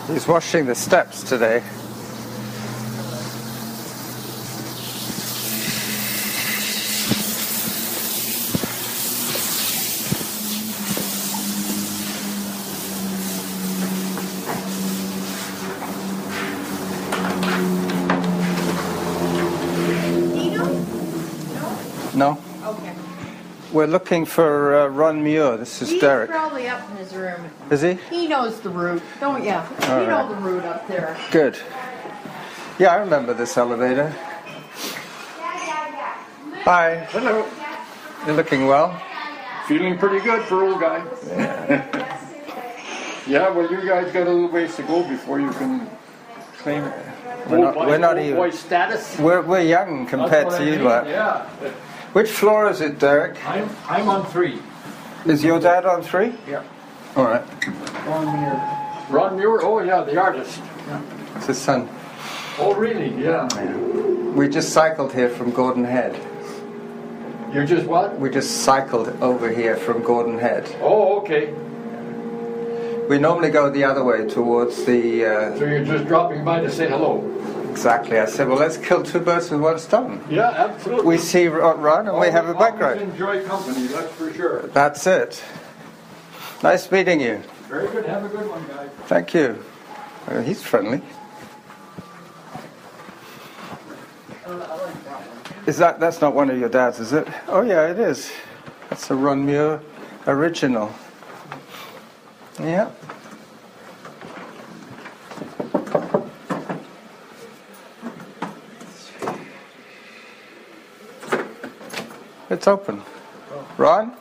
He's washing the steps today. No? Okay. We're looking for Ron Muir. This is Derek. He's probably up in his room. Is he? He knows the route, don't you? You know the route up there. Good. Yeah, I remember this elevator. Hi. Hello. You're looking well. Feeling pretty good for old guy. Yeah. Yeah, well, you guys got a little ways to go before you can claim We're not old even. boy status. We're young compared to you, lot. Yeah. Which floor is it, Derek? I'm on 3. Is your dad on 3? Yeah. All right. Ron Muir. Oh yeah, the artist. It's his son. Oh really? Yeah. We just cycled here from Gordon Head. You just what? We just cycled over here from Gordon Head. Oh okay. We normally go the other way towards the... So you're just dropping by to say hello? Exactly. I said, well, let's kill 2 birds with 1 stone. Yeah, absolutely. We see Ron and we have a background. Always enjoy company, that's for sure. That's it. Nice meeting you. Very good. Have a good one, guys. Thank you. He's friendly. That's not one of your dad's, is it? Oh yeah, it is. That's a Ron Muir original. Yeah. It's open. Ron?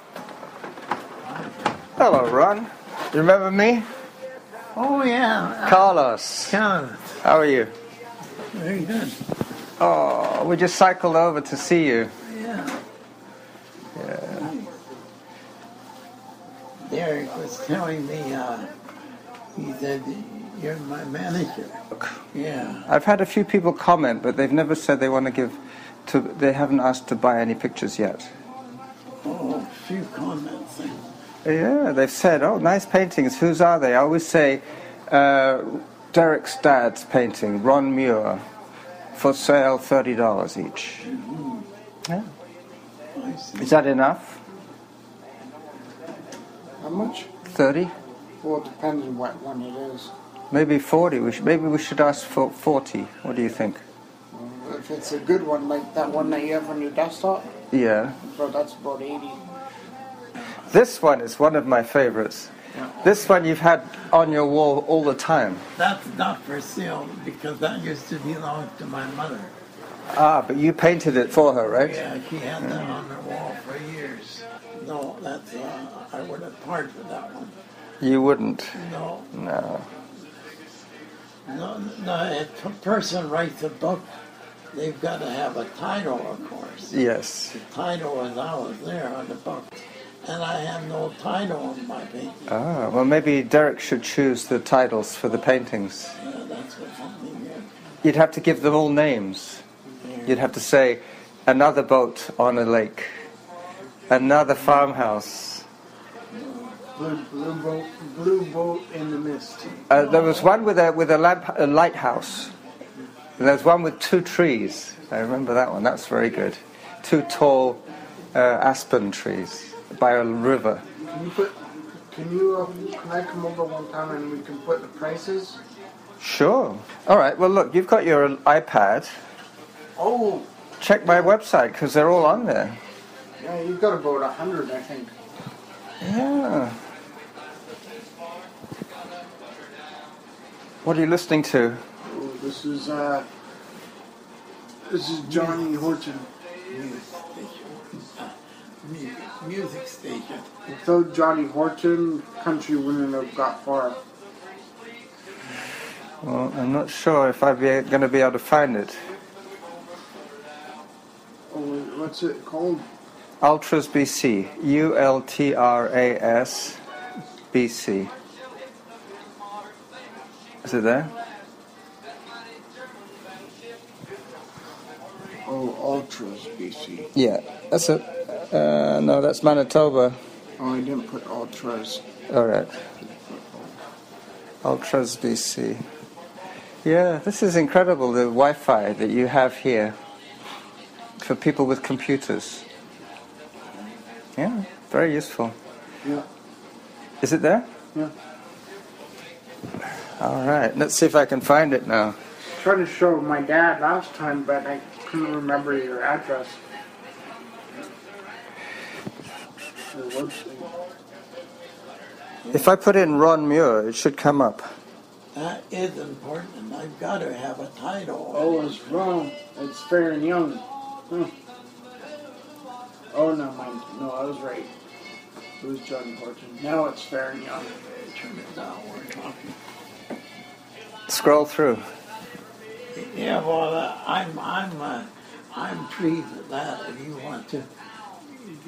Hello, Ron. You remember me? Oh, yeah. Carlos. Carlos. How are you? Very good. Oh, we just cycled over to see you. Yeah. Yeah. Derek was telling me, he said, you're my manager. Yeah. I've had a few people comment, but they've never said they want to give to. They haven't asked to buy any pictures yet. Oh, a few comments. Yeah, they've said, oh, nice paintings. Whose are they? I always say, Derek's dad's painting, Ron Muir, for sale, $30 each. Mm-hmm. Yeah. I see. Is that enough? How much? 30? Well, it depends on what one it is. Maybe 40. Maybe we should ask for 40. What do you think? If it's a good one, like that one that you have on your desktop, Yeah. bro, that's about 80. This one is one of my favorites. Yeah. This one you've had on your wall all the time. That's not for sale because that used to belong to my mother. Ah, but you painted it for her, right? Yeah, she had that on her wall for years. No, that's, I would have parted with that one. You wouldn't. No. No. No, if a person writes a book, they've got to have a title, of course. Yes. The title is always there on the book. And I have no title on my painting. Ah, well, maybe Derek should choose the titles for the paintings. Yeah, that's what something here. You'd have to give them all names. You'd have to say, another boat on a lake, another farmhouse. Blue boat in the mist. There was one with a lighthouse. And there's one with 2 trees. I remember that one. That's very good. 2 tall aspen trees by a river. Can I come over one time and we can put the prices? Sure. All right. Well, look, you've got your iPad. Oh, Check my website because they're all on there. yeah, you've got about 100, I think. Yeah. What are you listening to? Oh, this is Johnny Horton. Music station. Without Johnny Horton, country wouldn't have got far. Well, I'm not sure if I'm going to be able to find it. Oh, what's it called? Ultras BC. ULTRAS BC. Is it there? Oh, Ultras BC. Yeah, that's it. No, that's Manitoba. Oh, I didn't put Ultras. All right. Ultras BC. Yeah, this is incredible, the Wi-Fi that you have here for people with computers. Yeah, very useful. Yeah. Is it there? Yeah. All right, let's see if I can find it now. Tried to show my dad last time, but I couldn't remember your address. The website. If I put in Ron Muir, it should come up. That is important. I've got to have a title. Oh, it's wrong. It's Fair and Young. Oh, no, mind. No, I was right. It was John Horton. Now it's Fair and Young. Turn it down. We're talking. Scroll through. Yeah, well, I'm pleased with that. If you want to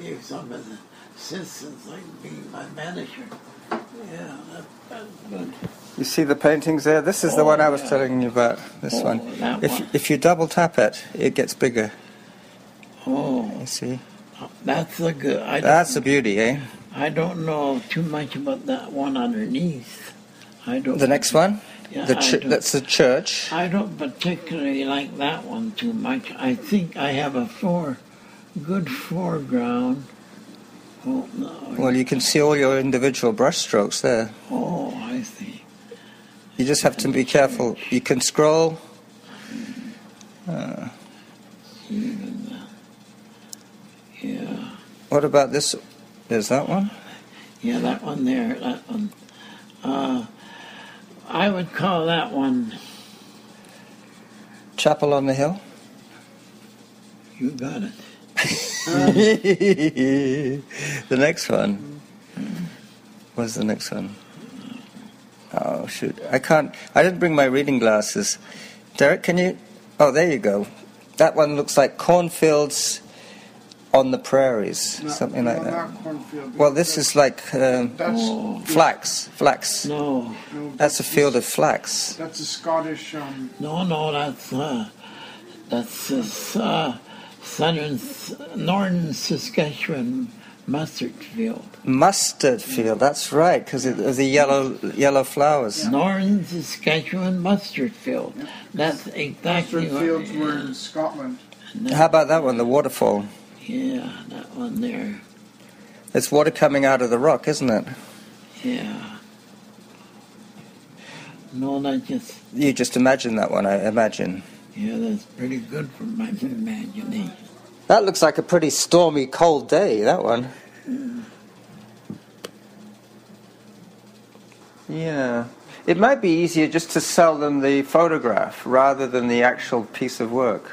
give some of the assistance, like being my manager, yeah, that's good. You see the paintings there? This is the one I was telling you about. This one. If you double tap it, it gets bigger. Oh, You see? that's a good. That's a beauty, eh? I don't know too much about that one underneath. I don't. The next one? Yeah, That's the church. I don't particularly like that one too much. I think I have a good foreground. Oh no. Well, you can see all your individual brush strokes there. Oh, I see. You just have to be careful. You can scroll. Even that. Yeah. What about this? There's that one. Yeah, that one there. That one. I would call that one. Chapel on the Hill. You got it. The next one. What's the next one? Oh, shoot. I didn't bring my reading glasses. Derek, can you? Oh, there you go. That one looks like cornfields on the prairies, something like that. Not cornfield. Well, this is like That's flax. Flax. No, That's a field of flax. That's a Scottish. no, that's northern Saskatchewan mustard field. Mustard field. That's right, because of the yellow flowers. Northern Saskatchewan mustard field. That's exactly Mustard what. fields were in Scotland. How about that one? The waterfall. Yeah, that one there. It's water coming out of the rock, isn't it? Yeah. No, not just. You just imagine that one, I imagine. Yeah, that's pretty good for my imagination. That looks like a pretty stormy, cold day, that one. Yeah. It might be easier just to sell them the photograph rather than the actual piece of work.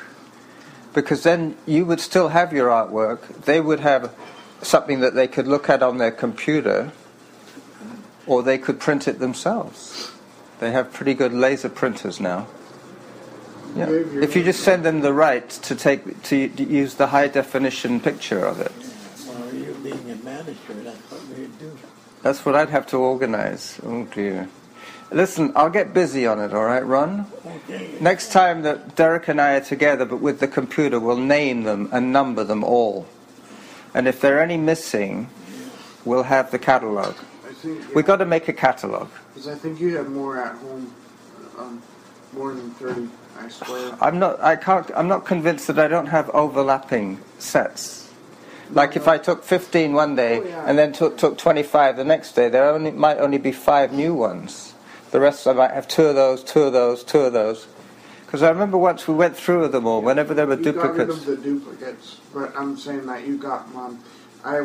Because then you would still have your artwork. They would have something that they could look at on their computer, or they could print it themselves. They have pretty good laser printers now. Yeah. If you just send them the right to use the high definition picture of it. Well, you being a manager, that's what we do. That's what I'd have to organize. Oh dear. Listen, I'll get busy on it, all right, Ron? Okay. Next time that Derek and I are together, but with the computer, we'll name them and number them all. And if there are any missing, we'll have the catalogue. I think. We've got to make a catalogue. Because I think you have more at home. More than 30, I swear. I'm not convinced that I don't have overlapping sets. Like if I took 15 one day and then took 25 the next day, there might only be 5 new ones. The rest I might have 2 of those, 2 of those, 2 of those. Because I remember once we went through them all, whenever there were duplicates. You got rid of the duplicates, but I'm saying that you got I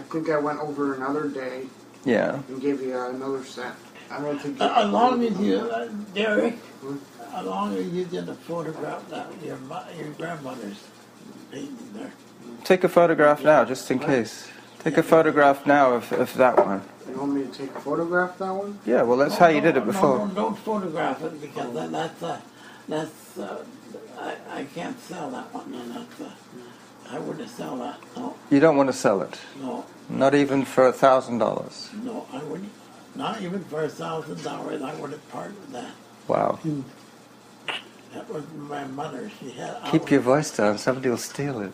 think I went over another day. Yeah. And gave you another set. I don't think. As long as you, Derek, as long as you did a photograph that your grandmother's painting there. Take a photograph now, just in case. Take a photograph now of that one. You want me to take a photograph that one? Yeah, well, that's how you did it before. No, don't photograph it because I can't sell that one. And I wouldn't sell that. No. You don't want to sell it? No. Not even for $1,000? No, I wouldn't. Not even for $1,000. I wouldn't part with that. Wow. That was my mother. She had. Keep your voice down. Somebody will steal it.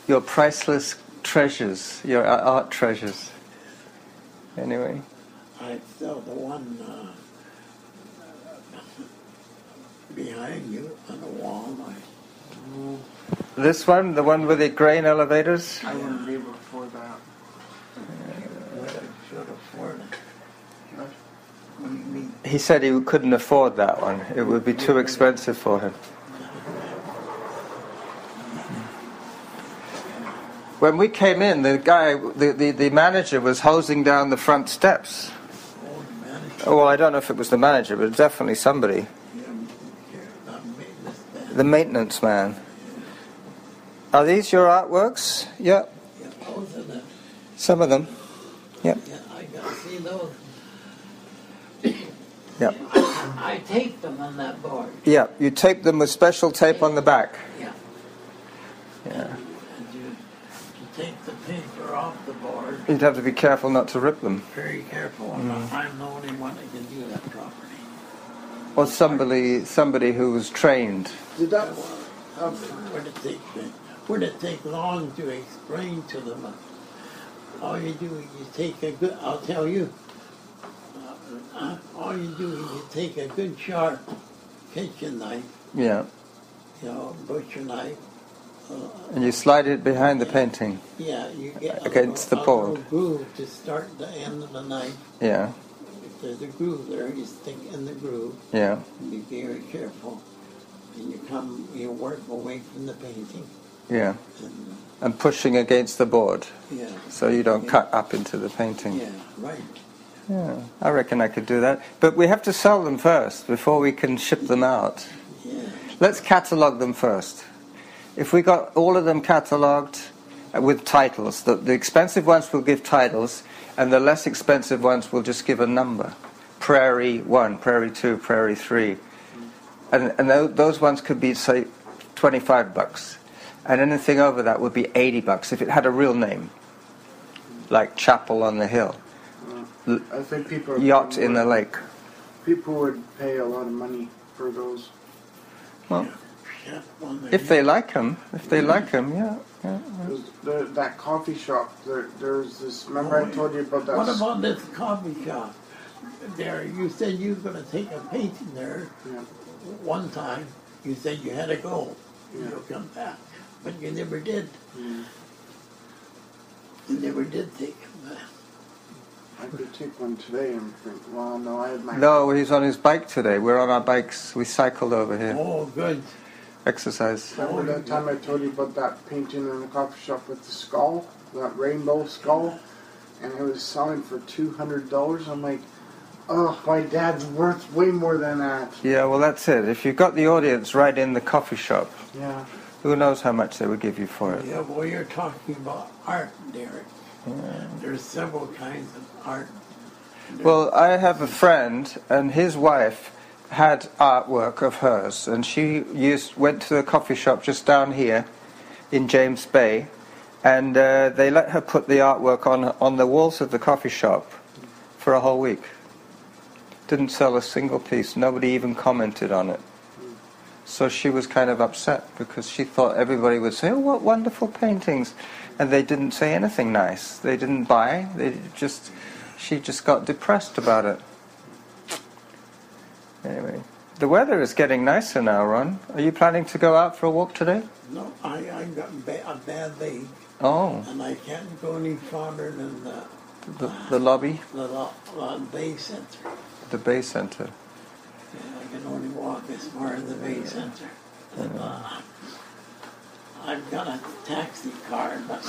Your priceless treasures, your art treasures. Anyway. I saw the one behind you on the wall. This one, the one with the grain elevators? I wouldn't be able to afford that. Should afford it. What do you mean? He said he couldn't afford that one. It would be too expensive for him. When we came in, the guy, the manager was hosing down the front steps. Oh, well, I don't know if it was the manager, but definitely somebody. The maintenance man. Are these your artworks? Yeah. Some of them. Yeah. I got to see those. Yeah. I taped them on that board. Yeah. You tape them with special tape on the back. Yeah. Yeah. And you take the paper off the board. You'd have to be careful not to rip them. Very careful. I'm the only one that can do that properly. Or somebody who was trained. Did that? Would it take long to explain to them? All you do is you take a good, I'll tell you, all you do is you take a good sharp kitchen knife, Yeah. Butcher knife. And you slide it behind the painting. Yeah, you get Against the board. a little groove to start the end of the knife. Yeah. If there's a groove there, you stick in the groove. Yeah. And be very careful. And you work away from the painting. Yeah. And, And pushing against the board. yeah. So you don't cut up into the painting. Yeah, right. Yeah. I reckon I could do that. But we have to sell them first before we can ship them out. Yeah. Let's catalogue them first. If we got all of them catalogued with titles, the expensive ones will give titles, and the less expensive ones will just give a number. Prairie 1, Prairie 2, Prairie 3. And those ones could be, say, $25. And anything over that would be $80 if it had a real name. Like Chapel on the Hill. I think people. Yacht in the Lake. People would pay a lot of money for those. Well, if they like them, yeah. That coffee shop, there's this. Remember I told you about that? What about this coffee shop? There, you said you were going to take a painting there. Yeah. One time, you said you had to go. Yeah. You'll come back, but you never did. Mm. You never did take him back. I could take one today and think, well, no, I had my... No, he's on his bike today. We're on our bikes. We cycled over here. Oh, good. Exercise. Remember that time I told you about that painting in the coffee shop with the skull? That rainbow skull? And it was selling for $200. I'm like, oh, my dad's worth way more than that. Yeah, well, that's it. If you've got the audience right in the coffee shop, Yeah. who knows how much they would give you for it. Yeah, well, you're talking about art, Derek. Yeah. There's several kinds of art. Well, I have a friend, and his wife had artwork of hers, and she went to a coffee shop just down here in James Bay, and they let her put the artwork on the walls of the coffee shop for a whole week. Didn't sell a single piece. Nobody even commented on it. So she was kind of upset because she thought everybody would say, "Oh, what wonderful paintings," and they didn't say anything nice. They didn't buy. She just got depressed about it. Anyway, the weather is getting nicer now, Ron. Are you planning to go out for a walk today? No, I got a bad leg, Oh, and I can't go any farther than the lobby, the Bay Center. the Bay Center. Yeah, I can only walk as far as the Bay Center. And, I've got a taxi card, but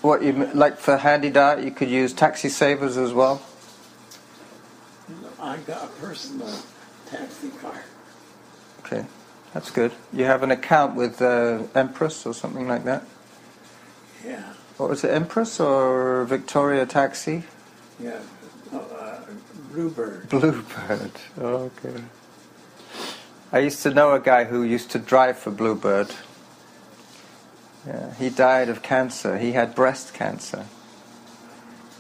What like for Handy Dart? You could use Taxi Savers as well. I got a personal taxi card. Okay, that's good. You have an account with Empress or something like that. Yeah, What was it, Empress or Victoria Taxi? yeah. Bluebird. Bluebird. Okay. I used to know a guy who used to drive for Bluebird. Yeah, he died of cancer. He had breast cancer.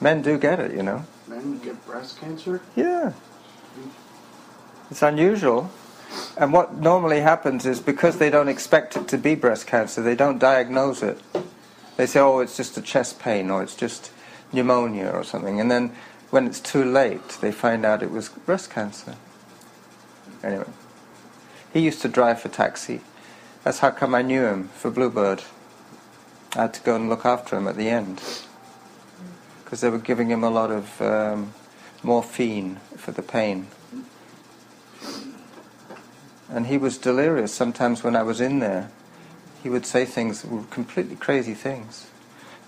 Men do get it, you know. Men get breast cancer? Yeah. It's unusual. And what normally happens is because they don't expect it to be breast cancer, they don't diagnose it. They say, oh, it's just a chest pain, or it's just pneumonia or something, and then when it's too late, they find out it was breast cancer. Anyway, he used to drive for taxi. That's how come I knew him, for Bluebird. I had to go and look after him at the end, because they were giving him a lot of morphine for the pain. And he was delirious sometimes when I was in there. He would say things, completely crazy things.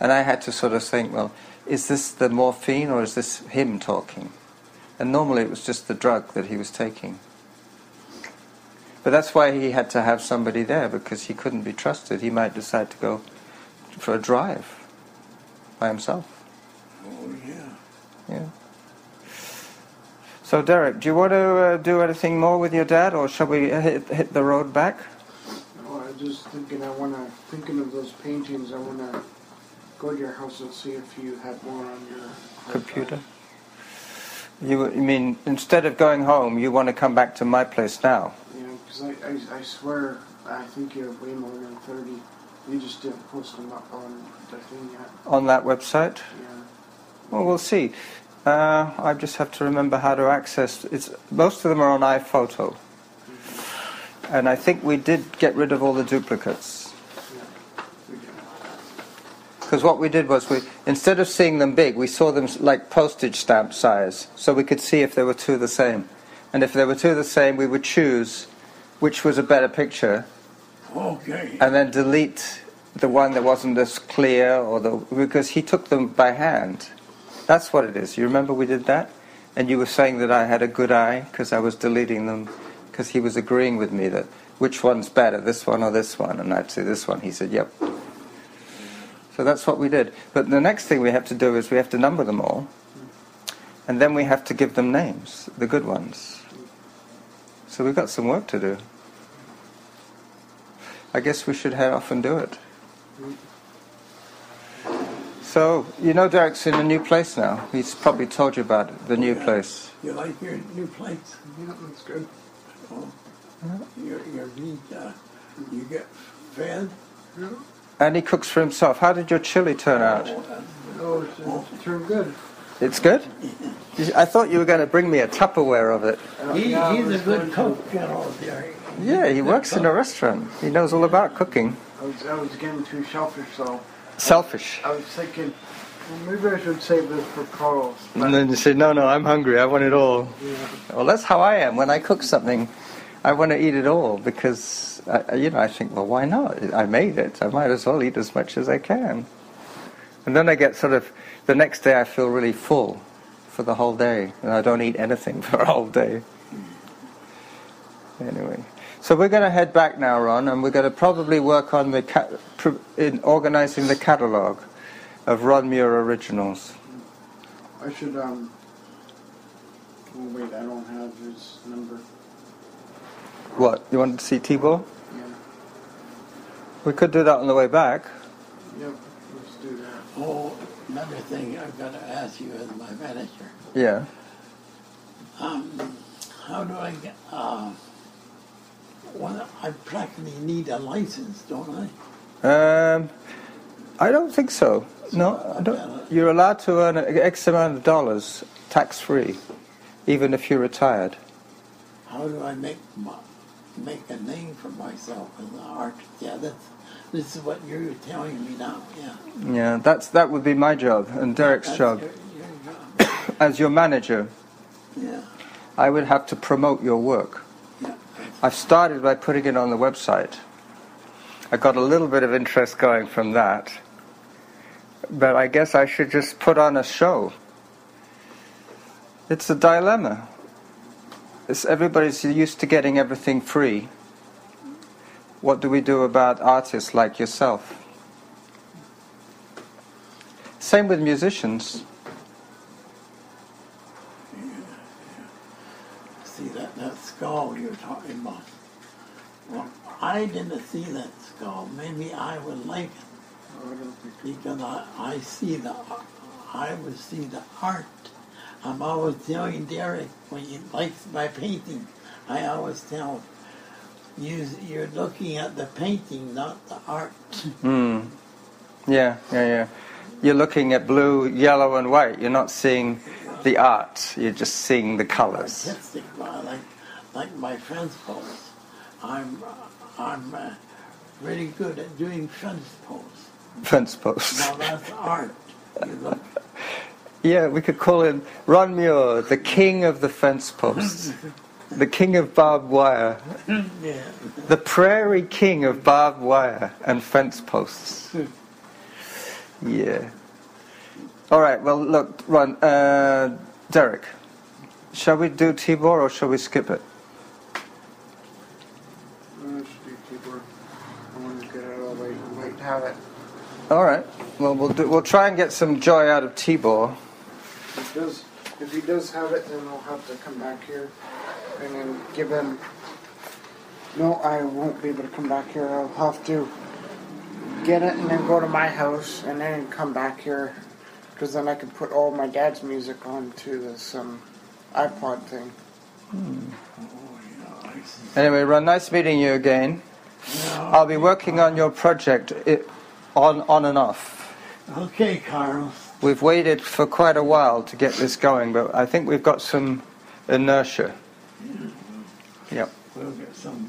And I had to sort of think, well, is this the morphine or is this him talking? And normally it was just the drug that he was taking. But that's why he had to have somebody there, because he couldn't be trusted. He might decide to go for a drive by himself. Oh, yeah. Yeah. So Derek, do you want to do anything more with your dad, or shall we hit the road back? No, I was just thinking, thinking of those paintings, I want to go to your house and see if you have more on your Computer? You mean, instead of going home, you want to come back to my place now? Yeah, because I swear, I think you have way more than 30. You just didn't post them up on the thing yet. On that website? Yeah. Well, we'll see. I just have to remember how to access. Most of them are on iPhoto. And I think we did get rid of all the duplicates. Because what we did was, instead of seeing them big, we saw them like postage stamp size. So we could see if they were two the same. And if they were two the same, we would choose which was a better picture. Okay. And then delete the one that wasn't as clear, because he took them by hand. That's what it is. You remember we did that? And you were saying that I had a good eye because I was deleting them, because he was agreeing with me that which one's better, this one or this one? And I'd say this one. He said, yep. So that's what we did. But the next thing we have to do is we have to number them all. And then we have to give them names, the good ones. So we've got some work to do. I guess we should head off and do it. So, Derek's in a new place now. He's probably told you about it, the new place. You like your new place? Yeah, that's good. Oh. Your meat, you get fed? Yeah. And he cooks for himself. How did your chili turn out? Oh, it turned good. It's good? I thought you were going to bring me a Tupperware of it. He's a good cook, Derek. Yeah, he works in a restaurant. He knows all about cooking. I was getting too selfish, so... Selfish. I was thinking, well, maybe I should save this for Carlos. And then you say, no, I'm hungry. I want it all. Yeah. Well, that's how I am. When I cook something, I want to eat it all because, I think, well, why not? I made it. I might as well eat as much as I can. And then I get the next day I feel really full for the whole day. And I don't eat anything for a whole day. Anyway. So we're going to head back now, Ron, and we're going to probably work on in organising the catalogue of Ron Muir originals. I should, oh wait, I don't have his number. What, you want to see Tibor? Yeah. We could do that on the way back. Yep, let's do that. Oh, another thing I've got to ask you as my manager. Yeah. How do I get, well, I practically need a license, don't I? I don't think so. No, I don't. You're allowed to earn X amount of dollars tax-free, even if you're retired. How do I make a name for myself as an artist? Yeah, this is what you're telling me now. Yeah. Yeah, that would be my job and Derek's job. Your job. As your manager, Yeah. I would have to promote your work. Yeah. I've started by putting it on the website. I got a little bit of interest going from that. But I guess I should just put on a show. It's a dilemma. Everybody's used to getting everything free. What do we do about artists like yourself? Same with musicians. See that skull you're talking about. Well, I didn't see that skull. Maybe I would like it. Oh, I don't think Because I would see the art. I'm always telling Derek when he likes my painting, I always tell him, you're looking at the painting, not the art. Yeah. you're looking at blue, yellow, and white. You're not seeing the art. You're just seeing the colors. Artistic, like my fence posts. I'm really good at doing fence posts. Fence posts. Now that's art. You look. Yeah, we could call him Ron Muir, the king of the fence posts. The king of barbed wire. Yeah. The prairie king of barbed wire and fence posts. Yeah. All right, well, look, Ron, Derek, shall we do Tibor or shall we skip it? Should do keyboard. I want to get it all the way. I might have it. All right. Well, we'll try and get some joy out of Tibor. If he does have it, then I'll have to come back here and then give him. No, I won't be able to come back here. I'll have to get it and then go to my house and then come back here, because then I can put all my dad's music onto this iPod thing. Anyway, Ron, nice meeting you again. I'll be working on your project on and off. Okay, Carl. We've waited for quite a while to get this going, but I think we've got some inertia. Yep. We'll get some.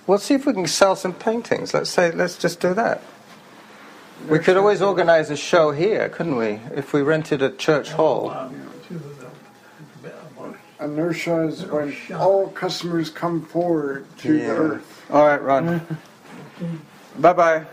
We'll see if we can sell some paintings. Let's just do that. We could always organize a show here, couldn't we? If we rented a church hall. Inertia is when all customers come forward to the earth. All right, Ron. Bye-bye.